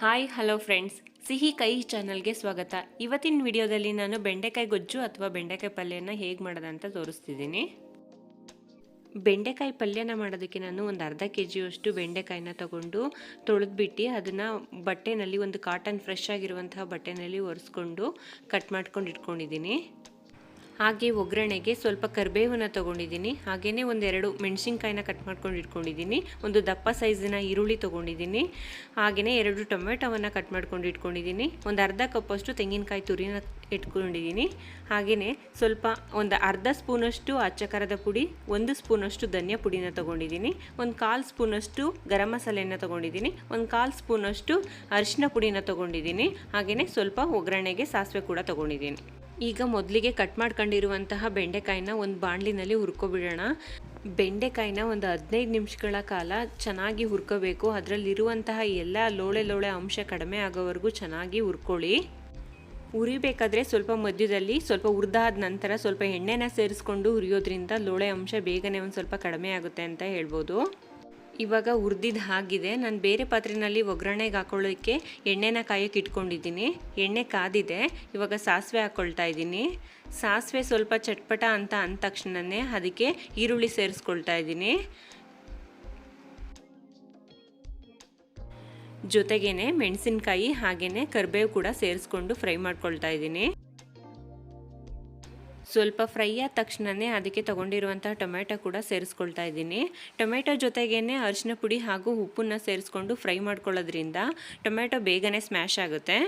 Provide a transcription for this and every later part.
Hi hello friends, ಸಿಹಿ ಕೈ ಚಾನಲ್ಗೆ ಸ್ವಾಗತ. ಇವತ್ತಿನ ವಿಡಿಯೋದಲ್ಲಿ ನಾನು ಬೆಂಡೆಕಾಯಿ ಗೊಜ್ಜು ಅಥವಾ ಬೆಂಡೆಕಾಯಿ ಪಲ್ಯನ ಹೇಗೆ ಮಾಡೋದಂತ ತೋರಿಸ್ತಿದ್ದೀನಿ. ಬೆಂಡೆಕಾಯಿ ಪಲ್ಯನ ಮಾಡೋದಕ್ಕೆ ನಾನು ಒಂದು ಅರ್ಧ ಕೆಜಿಯಷ್ಟು ಬೆಂಡೆಕಾಯಿನ ತಗೊಂಡು ತೊಳೆದ್ಬಿಟ್ಟು ಅದನ್ನು ಬಟ್ಟೆನಲ್ಲಿ, ಒಂದು ಕಾಟನ್ ಫ್ರೆಶ್ ಆಗಿರುವಂತಹ ಬಟ್ಟೆನಲ್ಲಿ ಒರೆಸ್ಕೊಂಡು ಕಟ್ ಮಾಡ್ಕೊಂಡು ಇಟ್ಕೊಂಡಿದ್ದೀನಿ. ಹಾಗೆ ಒಗ್ಗರಣೆಗೆ ಸ್ವಲ್ಪ ಕರಿಬೇವನ್ನ ತೊಗೊಂಡಿದ್ದೀನಿ. ಹಾಗೆಯೇ ಒಂದೆರಡು ಮೆಣಸಿನ್ಕಾಯಿನ ಕಟ್ ಮಾಡ್ಕೊಂಡು ಇಟ್ಕೊಂಡಿದ್ದೀನಿ. ಒಂದು ದಪ್ಪ ಸೈಜಿನ ಈರುಳ್ಳಿ ತೊಗೊಂಡಿದ್ದೀನಿ. ಹಾಗೆಯೇ 2 ಟೊಮೆಟೊವನ್ನು ಕಟ್ ಮಾಡ್ಕೊಂಡು ಇಟ್ಕೊಂಡಿದ್ದೀನಿ. ಒಂದು ಅರ್ಧ ಕಪ್ಪಷ್ಟು ತೆಂಗಿನಕಾಯಿ ತುರಿನ ಇಟ್ಕೊಂಡಿದ್ದೀನಿ. ಹಾಗೆಯೇ ಸ್ವಲ್ಪ ಒಂದು ಅರ್ಧ ಸ್ಪೂನಷ್ಟು ಅಚ್ಚ ಖಾರದ ಪುಡಿ, 1 ಸ್ಪೂನಷ್ಟು ಧನಿಯಾ ಪುಡಿನ ತೊಗೊಂಡಿದ್ದೀನಿ. ಒಂದು 1/4 ಸ್ಪೂನಷ್ಟು ಗರಂ ಮಸಾಲೆನ ತೊಗೊಂಡಿದ್ದೀನಿ. ಒಂದು 1/4 ಸ್ಪೂನಷ್ಟು ಅರಿಶಿನ ಪುಡಿನ ತೊಗೊಂಡಿದ್ದೀನಿ. ಹಾಗೆಯೇ ಸ್ವಲ್ಪ ಒಗ್ಗರಣೆಗೆ ಸಾಸಿವೆ ಕೂಡ ತೊಗೊಂಡಿದ್ದೀನಿ. ಈಗ ಮೊದಲಿಗೆ ಕಟ್ ಮಾಡ್ಕೊಂಡಿರುವಂತಹ ಬೆಂಡೆಕಾಯಿನ ಒಂದು ಬಾಣಲಿನಲ್ಲಿ ಹುರ್ಕೊಬಿಡೋಣ. ಬೆಂಡೆಕಾಯಿನ ಒಂದು 15 ನಿಮಿಷಗಳ ಕಾಲ ಚೆನ್ನಾಗಿ ಹುರ್ಕೋಬೇಕು. ಅದರಲ್ಲಿರುವಂತಹ ಎಲ್ಲ ಲೋಳೆ ಅಂಶ ಕಡಿಮೆ ಆಗೋವರೆಗೂ ಚೆನ್ನಾಗಿ ಹುರ್ಕೊಳ್ಳಿ. ಹುರಿಬೇಕಾದ್ರೆ ಸ್ವಲ್ಪ ಮಧ್ಯದಲ್ಲಿ ಸ್ವಲ್ಪ ಹುರಿದಾದ ನಂತರ ಸ್ವಲ್ಪ ಎಣ್ಣೆನ ಸೇರಿಸ್ಕೊಂಡು ಹುರಿಯೋದ್ರಿಂದ ಲೋಳೆ ಅಂಶ ಬೇಗನೆ ಒಂದು ಸ್ವಲ್ಪ ಕಡಿಮೆ ಆಗುತ್ತೆ ಅಂತ ಹೇಳ್ಬೋದು. ಇವಾಗ ಹುರಿದಿದ್ದು ಆಗಿದೆ. ನಾನು ಬೇರೆ ಪಾತ್ರೆಯಲ್ಲಿ ಒಗ್ಗರಣೆಗೆ ಹಾಕೊಳ್ಳೋಕ್ಕೆ ಎಣ್ಣೆನ ಕಾಯೋಕ್ಕೆ ಇಟ್ಕೊಂಡಿದ್ದೀನಿ. ಎಣ್ಣೆ ಕಾದಿದೆ. ಇವಾಗ ಸಾಸಿವೆ ಹಾಕ್ಕೊಳ್ತಾ ಇದ್ದೀನಿ. ಸಾಸಿವೆ ಸ್ವಲ್ಪ ಚಟ್ಪಟ ಅಂತ ಅಂದ ತಕ್ಷಣವೇ ಅದಕ್ಕೆ ಈರುಳ್ಳಿ ಸೇರಿಸ್ಕೊಳ್ತಾ ಇದ್ದೀನಿ. ಜೊತೆಗೇನೆ ಮೆಣಸಿನ್ಕಾಯಿ ಹಾಗೆಯೇ ಕರಿಬೇವು ಕೂಡ ಸೇರಿಸ್ಕೊಂಡು ಫ್ರೈ ಮಾಡ್ಕೊಳ್ತಾ ಇದ್ದೀನಿ. ಸ್ವಲ್ಪ ಫ್ರೈ ಆದ ತಕ್ಷಣವೇ ಅದಕ್ಕೆ ತೊಗೊಂಡಿರುವಂಥ ಟೊಮೆಟೊ ಕೂಡ ಸೇರಿಸ್ಕೊಳ್ತಾ ಇದ್ದೀನಿ. ಟೊಮೆಟೊ ಜೊತೆಗೇ ಅರಿಶಿನ ಪುಡಿ ಹಾಗೂ ಉಪ್ಪನ್ನು ಸೇರಿಸ್ಕೊಂಡು ಫ್ರೈ ಮಾಡ್ಕೊಳ್ಳೋದ್ರಿಂದ ಟೊಮೆಟೊ ಬೇಗನೆ ಸ್ಮ್ಯಾಶ್ ಆಗುತ್ತೆ.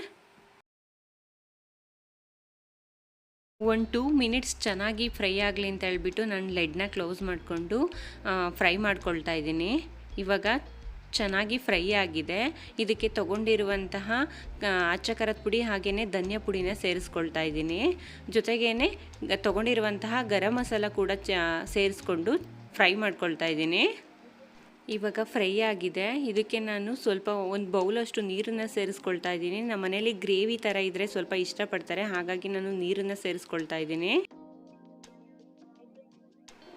1-2 ಮಿನಿಟ್ಸ್ ಚೆನ್ನಾಗಿ ಫ್ರೈ ಆಗಲಿ ಅಂತ ಹೇಳ್ಬಿಟ್ಟು ನಾನು ಲೆಡ್ನ ಕ್ಲೋಸ್ ಮಾಡಿಕೊಂಡು ಫ್ರೈ ಮಾಡ್ಕೊಳ್ತಾ ಇದ್ದೀನಿ. ಇವಾಗ ಚೆನ್ನಾಗಿ ಫ್ರೈ ಆಗಿದೆ. ಇದಕ್ಕೆ ತೊಗೊಂಡಿರುವಂತಹ ಅಚ್ಚ ಖಾರದ ಪುಡಿ ಹಾಗೆಯೇ ಧನಿಯಾ ಪುಡಿನ ಸೇರಿಸ್ಕೊಳ್ತಾ ಇದ್ದೀನಿ. ಜೊತೆಗೇ ತೊಗೊಂಡಿರುವಂತಹ ಗರಂ ಮಸಾಲ ಕೂಡ ಸೇರಿಸ್ಕೊಂಡು ಫ್ರೈ ಮಾಡ್ಕೊಳ್ತಾ ಇದ್ದೀನಿ. ಇವಾಗ ಫ್ರೈ ಆಗಿದೆ. ಇದಕ್ಕೆ ನಾನು ಸ್ವಲ್ಪ ಒಂದು ಬೌಲಷ್ಟು ನೀರನ್ನು ಸೇರಿಸ್ಕೊಳ್ತಾ ಇದ್ದೀನಿ. ನಮ್ಮ ಮನೇಲಿ ಗ್ರೇವಿ ಥರ ಇದ್ದರೆ ಸ್ವಲ್ಪ ಇಷ್ಟಪಡ್ತಾರೆ, ಹಾಗಾಗಿ ನಾನು ನೀರನ್ನು ಸೇರಿಸ್ಕೊಳ್ತಾ ಇದ್ದೀನಿ.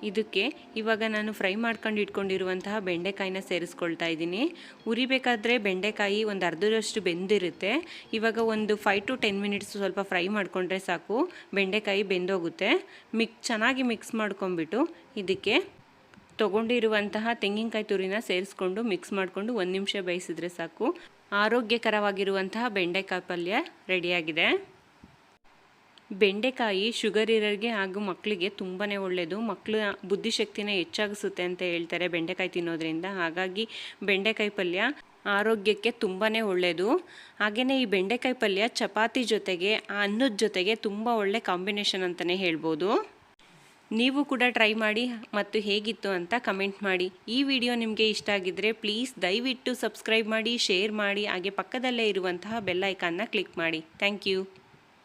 ಇದಕ್ಕೆ ಇವಾಗ ನಾನು ಫ್ರೈ ಮಾಡ್ಕೊಂಡು ಇಟ್ಕೊಂಡಿರುವಂತಹ ಬೆಂಡೆಕಾಯಿನ ಸೇರಿಸ್ಕೊಳ್ತಾ ಇದ್ದೀನಿ. ಉರಿಬೇಕಾದ್ರೆ ಬೆಂಡೆಕಾಯಿ ಒಂದು ಅರ್ಧದಷ್ಟು ಬೆಂದಿರುತ್ತೆ. ಇವಾಗ ಒಂದು 5 to 10 ಮಿನಿಟ್ಸ್ ಸ್ವಲ್ಪ ಫ್ರೈ ಮಾಡಿಕೊಂಡ್ರೆ ಸಾಕು, ಬೆಂಡೆಕಾಯಿ ಬೆಂದೋಗುತ್ತೆ. ಚೆನ್ನಾಗಿ ಮಿಕ್ಸ್ ಮಾಡ್ಕೊಂಡ್ಬಿಟ್ಟು ಇದಕ್ಕೆ ತೊಗೊಂಡಿರುವಂತಹ ತೆಂಗಿನಕಾಯಿ ತುರಿನ ಸೇರಿಸ್ಕೊಂಡು ಮಿಕ್ಸ್ ಮಾಡಿಕೊಂಡು 1 ನಿಮಿಷ ಬೇಯಿಸಿದ್ರೆ ಸಾಕು. ಆರೋಗ್ಯಕರವಾಗಿರುವಂತಹ ಬೆಂಡೆಕಾಯಿ ಪಲ್ಯ ರೆಡಿಯಾಗಿದೆ. ಬೆಂಡೆಕಾಯಿ ಶುಗರ್ ಇರೋರಿಗೆ ಹಾಗೂ ಮಕ್ಕಳಿಗೆ ತುಂಬಾ ಒಳ್ಳೆಯದು. ಮಕ್ಕಳ ಬುದ್ಧಿಶಕ್ತಿನ ಹೆಚ್ಚಾಗಿಸುತ್ತೆ ಅಂತ ಹೇಳ್ತಾರೆ ಬೆಂಡೆಕಾಯಿ ತಿನ್ನೋದ್ರಿಂದ. ಹಾಗಾಗಿ ಬೆಂಡೆಕಾಯಿ ಪಲ್ಯ ಆರೋಗ್ಯಕ್ಕೆ ತುಂಬಾ ಒಳ್ಳೆಯದು. ಹಾಗೆಯೇ ಈ ಬೆಂಡೆಕಾಯಿ ಪಲ್ಯ ಚಪಾತಿ ಜೊತೆಗೆ, ಅನ್ನದ ಜೊತೆಗೆ ತುಂಬ ಒಳ್ಳೆ ಕಾಂಬಿನೇಷನ್ ಅಂತಲೇ ಹೇಳ್ಬೋದು. ನೀವು ಕೂಡ ಟ್ರೈ ಮಾಡಿ ಮತ್ತು ಹೇಗಿತ್ತು ಅಂತ ಕಮೆಂಟ್ ಮಾಡಿ. ಈ ವಿಡಿಯೋ ನಿಮಗೆ ಇಷ್ಟ ಆಗಿದ್ದರೆ ಪ್ಲೀಸ್ ದಯವಿಟ್ಟು ಸಬ್ಸ್ಕ್ರೈಬ್ ಮಾಡಿ, ಶೇರ್ ಮಾಡಿ, ಹಾಗೆ ಪಕ್ಕದಲ್ಲೇ ಇರುವಂತಹ ಬೆಲ್ ಐಕಾನ್ನ ಕ್ಲಿಕ್ ಮಾಡಿ. Thank you.